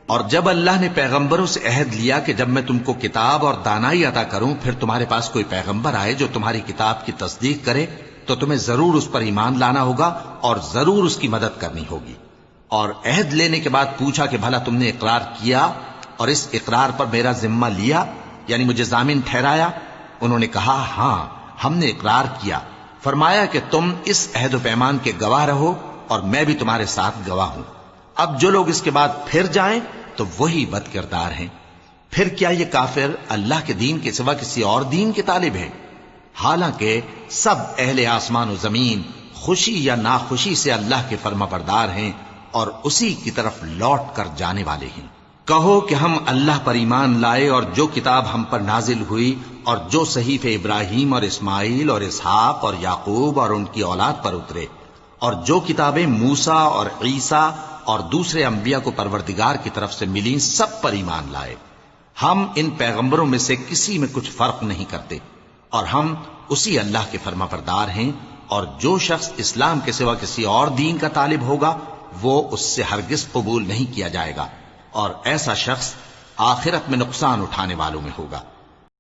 اور جب اللہ نے پیغمبروں سے عہد لیا کہ جب میں تم کو کتاب اور دانائی عطا کروں پھر تمہارے پاس کوئی پیغمبر آئے جو تمہاری کتاب کی تصدیق کرے تو تمہیں ضرور اس پر ایمان لانا ہوگا اور ضرور اس کی مدد کرنی ہوگی۔ اور عہد لینے کے بعد پوچھا کہ بھلا تم نے اقرار کیا اور اس اقرار پر میرا ذمہ لیا، یعنی مجھے ضامن ٹھہرایا؟ انہوں نے کہا ہاں ہم نے اقرار کیا۔ فرمایا کہ تم اس عہد و پیمان کے گواہ رہو اور میں بھی تمہارے ساتھ گواہ ہوں۔ اب جو لوگ اس کے بعد پھر جائیں تو وہی بد کردار ہیں۔ پھر کیا یہ کافر اللہ کے دین کے سوا کسی اور دین کے طالب ہیں؟ حالانکہ سب اہل آسمان و زمین خوشی یا ناخوشی سے اللہ کے فرما بردار ہیں اور اسی کی طرف لوٹ کر جانے والے ہیں۔ کہو کہ ہم اللہ پر ایمان لائے اور جو کتاب ہم پر نازل ہوئی اور جو صحیفے ابراہیم اور اسماعیل اور اسحاق اور یعقوب اور ان کی اولاد پر اترے اور جو کتابیں موسیٰ اور عیسیٰ اور دوسرے انبیاء کو پروردگار کی طرف سے ملیں سب پر ایمان لائے۔ ہم ان پیغمبروں میں سے کسی میں کچھ فرق نہیں کرتے اور ہم اسی اللہ کے فرما بردار ہیں، اور جو شخص اسلام کے سوا کسی اور دین کا طالب ہوگا وہ اس سے ہرگز قبول نہیں کیا جائے گا، اور ایسا شخص آخرت میں نقصان اٹھانے والوں میں ہوگا۔